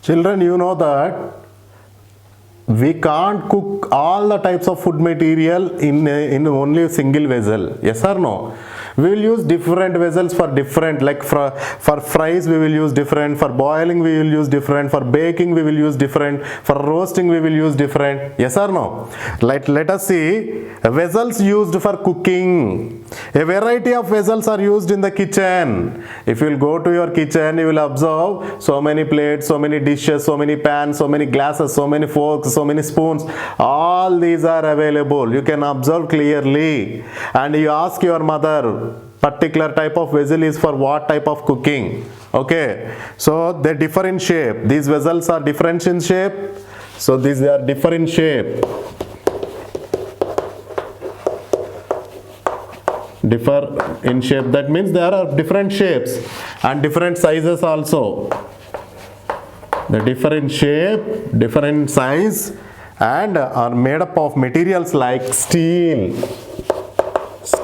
Children, you know that we can't cook all the types of food material in only a single vessel. Yes or no? We will use different vessels for different, like for fries we will use different, for boiling we will use different, for baking we will use different, for roasting we will use different. Yes or no? Let us see vessels used for cooking. A variety of vessels are used in the kitchen. If you will go to your kitchen, you will observe so many plates, so many dishes, so many pans, so many glasses, so many forks, so many spoons. All these are available. You can observe clearly. And you ask your mother, particular type of vessel is for what type of cooking. Okay, so they differ in shape. These vessels are different in shape. So these are differ in shape. Differ in shape, that means there are different shapes and different sizes also. They differ in shape, different size, and are made up of materials like steel.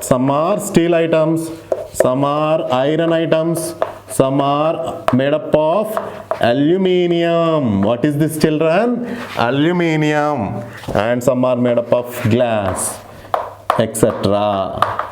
Some are steel items, some are iron items, some are made up of aluminium. What is this, children? Aluminium. And some are made up of glass, etc.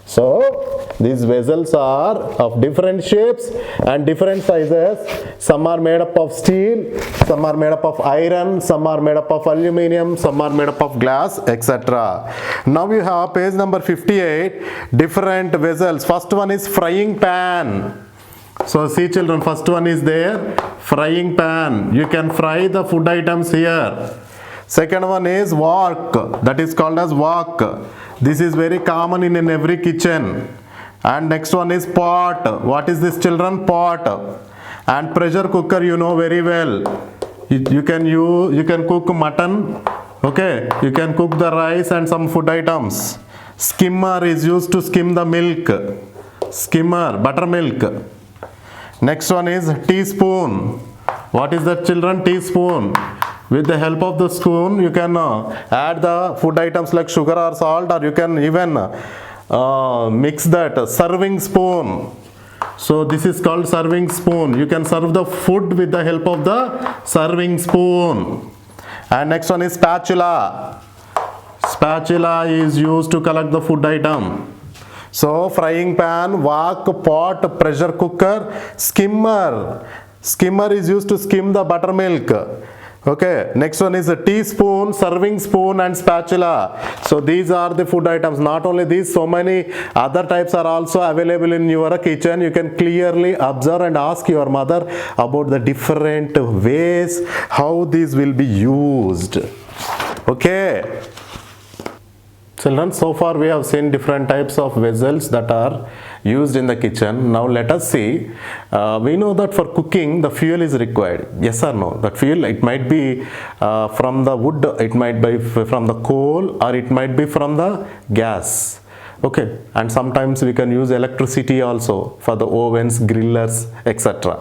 So these vessels are of different shapes and different sizes. Some are made up of steel, some are made up of iron, some are made up of aluminium, some are made up of glass, etc. Now you have page number 58, different vessels. First one is frying pan. So see children, first one is there, frying pan. You can fry the food items here. Second one is wok, that is called as wok. This is very common in every kitchen. And next one is pot. What is this, children? Pot. And pressure cooker, you know very well. You can cook mutton. Okay, you can cook the rice and some food items. Skimmer is used to skim the milk. Skimmer, buttermilk. Next one is teaspoon. What is that, children? Teaspoon. With the help of the spoon, you can add the food items like sugar or salt, or you can even mix that. Serving spoon. So this is called serving spoon. You can serve the food with the help of the serving spoon. And next one is spatula. Spatula is used to collect the food item. So frying pan, wok, pot, pressure cooker, skimmer. Skimmer is used to skim the buttermilk. Okay, next one is a teaspoon, serving spoon, and spatula. So these are the food items. Not only these, so many other types are also available in your kitchen. You can clearly observe and ask your mother about the different ways how these will be used. Okay. Children, so far we have seen different types of vessels that are used in the kitchen. Now let us see, we know that for cooking the fuel is required. Yes or no? That fuel, it might be from the wood, it might be from the coal, or it might be from the gas. Okay, and sometimes we can use electricity also for the ovens, grillers, etc.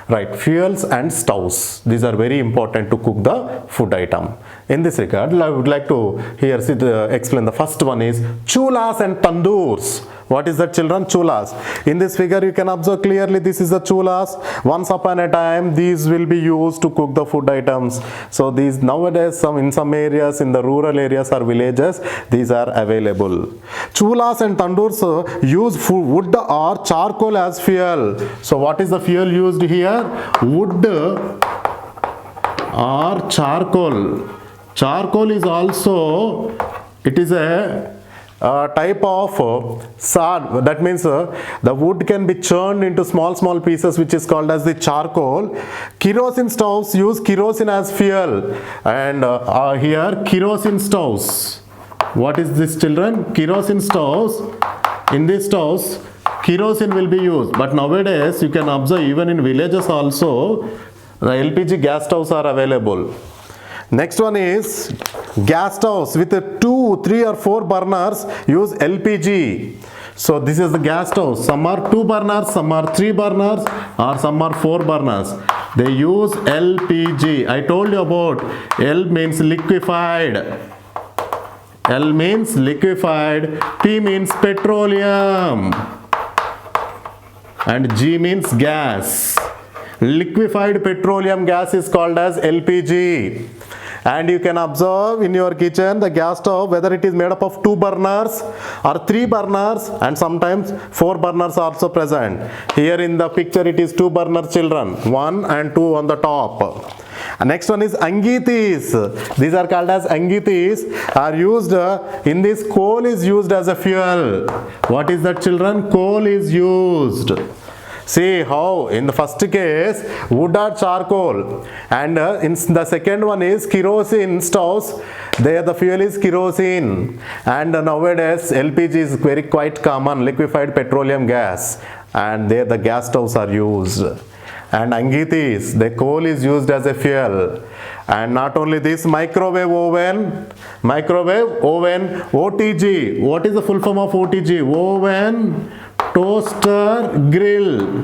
Right, fuels and stoves, these are very important to cook the food item. In this regard, I would like to here explain. The first one is chulas and tandoors. What is that, children? Chulas. In this figure you can observe clearly, this is the chulas. Once upon a time these will be used to cook the food items. So these nowadays in some areas, in the rural areas or villages, these are available. Chulas and tandoors use wood or charcoal as fuel. So what is the fuel used here? Wood or charcoal. Charcoal is also, it is a type of sod. That means the wood can be churned into small pieces, which is called as the charcoal. Kerosene stoves use kerosene as fuel, and here kerosene stoves. What is this, children? Kerosene stoves. In these stoves kerosene will be used, but nowadays you can observe even in villages also the LPG gas stoves are available. Next one is gas stoves with 2, 3 or 4 burners use LPG. So this is the gas stove. Some are 2 burners, some are 3 burners, or some are 4 burners. They use LPG. I told you about L means liquefied. L means liquefied. P means petroleum. And G means gas. Liquefied petroleum gas is called as LPG. And you can observe in your kitchen the gas stove whether it is made up of 2 burners or 3 burners, and sometimes 4 burners also present. Here in the picture it is 2 burner, children, 1 and 2 on the top. Next one is angitis. These are called as angitis, are used in this. Coal is used as a fuel. What is that, children? Coal is used. See how in the first case wood or charcoal, and in the second one is kerosene stoves. There the fuel is kerosene, and nowadays LPG is very quite common, liquefied petroleum gas, and there the gas stoves are used. And angitis, the coal is used as a fuel. And not only this, microwave oven, OTG. What is the full form of OTG? Oven, toaster, grill.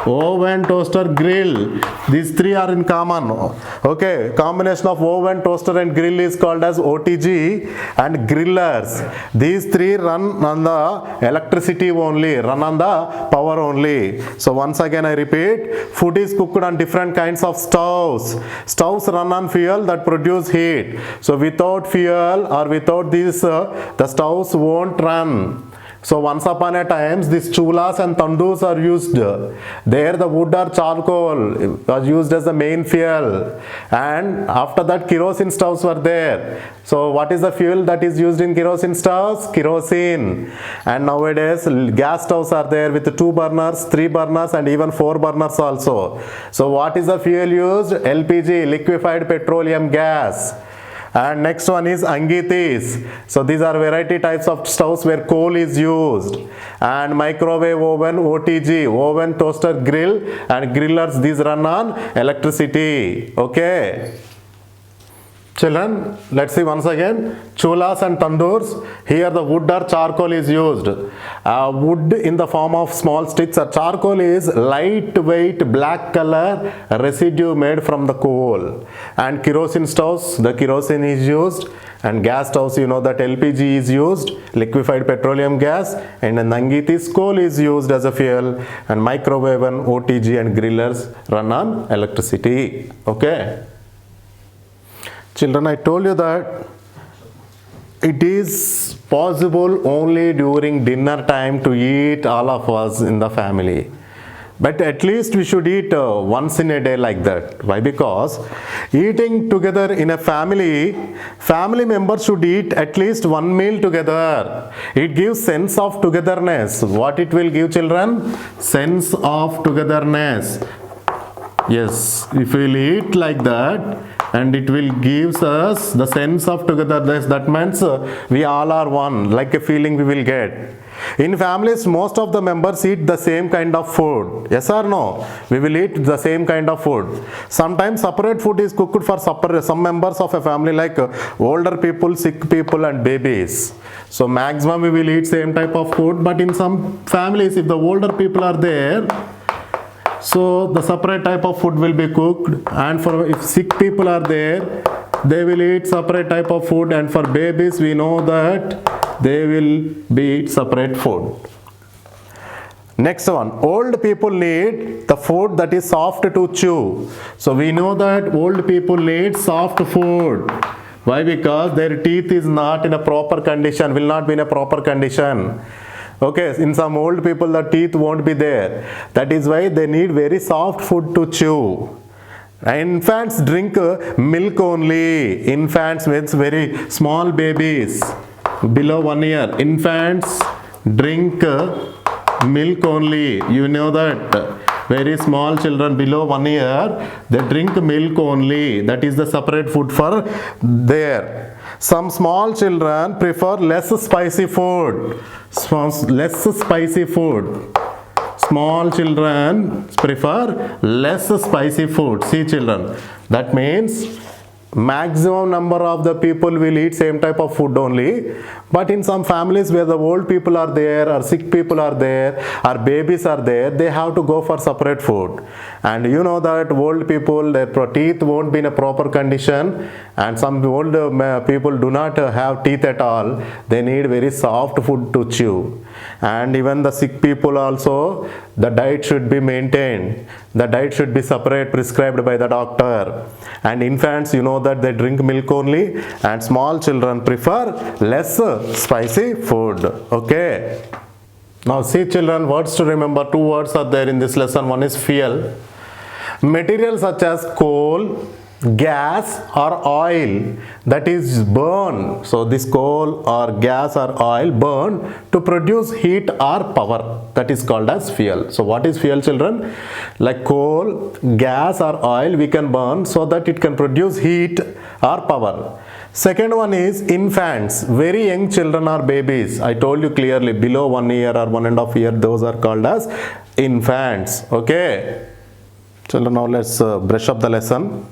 Oven, toaster, grill. These three are in common. Okay, combination of oven, toaster and grill is called as OTG. And grillers, these three run on the electricity only, run on the power only. So once again I repeat, food is cooked on different kinds of stoves. Stoves run on fuel that produce heat. So without fuel or without this, the stoves won't run. So once upon a time, these chulas and tandoors are used. There the wood or charcoal was used as the main fuel. And after that, kerosene stoves were there. So what is the fuel that is used in kerosene stoves? Kerosene. And nowadays, gas stoves are there with 2 burners, 3 burners and even 4 burners also. So what is the fuel used? LPG, liquefied petroleum gas. And next one is angitis. So these are variety types of stoves where coal is used. And microwave oven, OTG, oven, toaster, grill, and grillers, these run on electricity. Okay. Children, let's see once again. Chulas and tandoors. Here the wood or charcoal is used. Wood in the form of small sticks, or charcoal is lightweight black color residue made from the coal. And kerosene stoves, the kerosene is used. And gas stoves, you know that LPG is used, liquefied petroleum gas. And in angitis, coal is used as a fuel. And microwave and OTG and grillers run on electricity. Okay. Children, I told you that it is possible only during dinner time to eat, all of us in the family. But at least we should eat once in a day like that. Why? Because eating together in a family members should eat at least one meal together. It gives sense of togetherness. What it will give, children? Sense of togetherness. Yes, if we will eat like that, and it will gives us the sense of togetherness. That means we all are one, like a feeling we will get. In families, most of the members eat the same kind of food. Yes or no? We will eat the same kind of food. Sometimes separate food is cooked for some members of a family, like older people, sick people and babies. So maximum we will eat same type of food. But in some families, if the older people are there, so the separate type of food will be cooked, and for if sick people are there, they will eat separate type of food, and for babies we know that they will be eat separate food. Next one, old people need the food that is soft to chew. So we know that old people need soft food. Why? Because their teeth is not in a proper condition, will not be in a proper condition. Okay, in some old people the teeth won't be there. That is why they need very soft food to chew. Infants drink milk only. Infants means very small babies below 1 year. Infants drink milk only. You know that. Very small children below 1 year, they drink milk only. That is the separate food for there. Some small children prefer less spicy food. Less spicy food. Small children prefer less spicy food. See children, that means maximum number of the people will eat same type of food only. But in some families where the old people are there, or sick people are there, or babies are there, they have to go for separate food. And you know that old people, their teeth won't be in a proper condition, and some old people do not have teeth at all. They need very soft food to chew. And even the sick people also, the diet should be maintained. the diet should be separate, prescribed by the doctor. And infants, you know that they drink milk only, and small children prefer less spicy food. Okay. Now see children, words to remember. Two words are there in this lesson. One is fuel. Materials such as coal, gas or oil that is burned. So this coal or gas or oil burned to produce heat or power, that is called as fuel. So what is fuel, children? Like coal, gas or oil we can burn so that it can produce heat or power. Second one is infants, very young children or babies. I told you clearly, below 1 year or 1.5 years, those are called as infants. Okay. Children, now let's brush up the lesson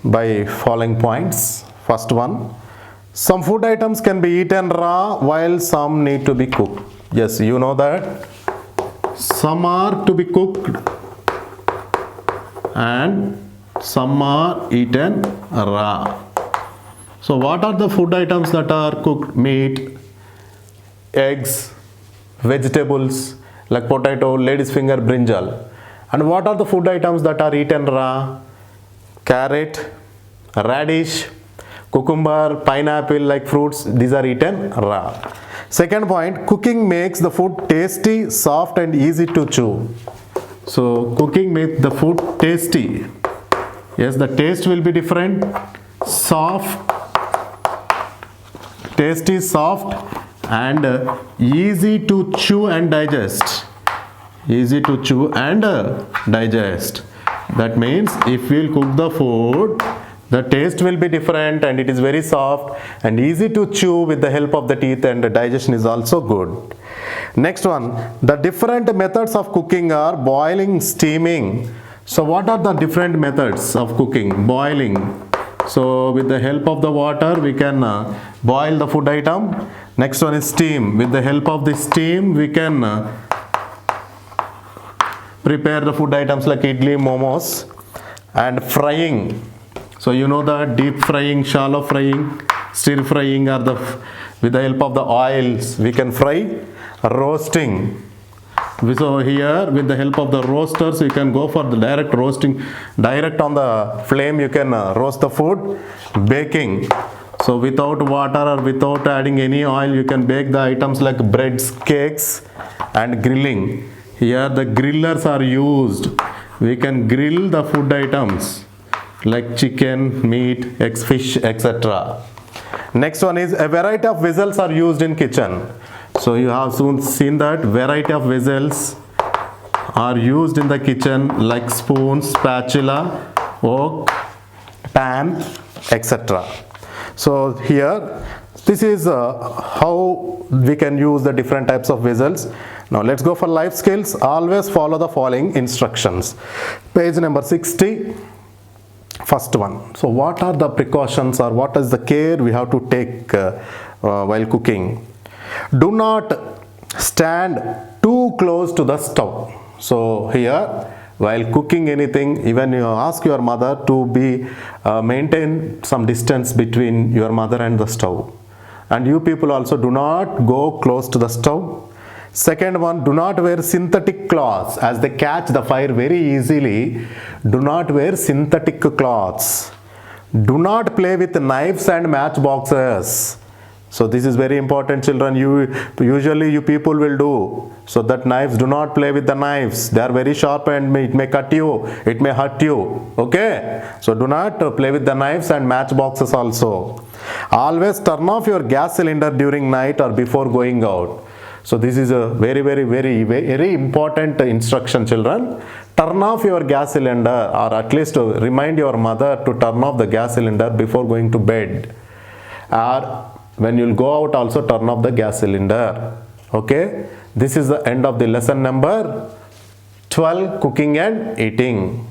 by following points. First one, some food items can be eaten raw while some need to be cooked. Yes, you know that. Some are to be cooked and some are eaten raw. So what are the food items that are cooked? Meat, eggs, vegetables like potato, lady's finger, brinjal. And what are the food items that are eaten raw? Carrot, radish, cucumber, pineapple like fruits, these are eaten raw. Second point, cooking makes the food tasty, soft and easy to chew. So cooking makes the food tasty. Yes, the taste will be different. Soft, tasty, soft and easy to chew and digest. Easy to chew and digest. That means if we'll cook the food, the taste will be different and it is very soft and easy to chew with the help of the teeth, and the digestion is also good. Next one, the different methods of cooking are boiling, steaming. So what are the different methods of cooking? Boiling. So with the help of the water we can boil the food item. Next one is steam. With the help of the steam we can prepare the food items like idli, momos. And frying. So you know that deep frying, shallow frying, stir frying are with the help of the oils we can fry. Roasting. So here with the help of the roasters you can go for the direct roasting. Direct on the flame you can roast the food. Baking. So without water or without adding any oil you can bake the items like breads, cakes and grilling. Here the grillers are used. We can grill the food items like chicken, meat, eggs, fish, etc. Next one is a variety of vessels are used in kitchen. So you have soon seen that variety of vessels are used in the kitchen like spoon, spatula, wok, pan, etc. So here this is how we can use the different types of vessels. Now let's go for life skills. Always follow the following instructions. Page number 60. First one. So what are the precautions or what is the care we have to take while cooking? Do not stand too close to the stove. So here while cooking anything, even you ask your mother to be maintain some distance between your mother and the stove. And you people also do not go close to the stove. Second one, do not wear synthetic cloths as they catch the fire very easily. Do not wear synthetic cloths. Do not play with knives and matchboxes. So this is very important, children. Usually you people will do. So that knives, do not play with the knives. They are very sharp and it may cut you. It may hurt you. Okay. So do not play with the knives and matchboxes also. Always turn off your gas cylinder during night or before going out. So this is a very important instruction, children. Turn off your gas cylinder, or at least remind your mother to turn off the gas cylinder before going to bed. Or when you'll go out also turn off the gas cylinder. Okay. This is the end of the lesson number 12, cooking and eating.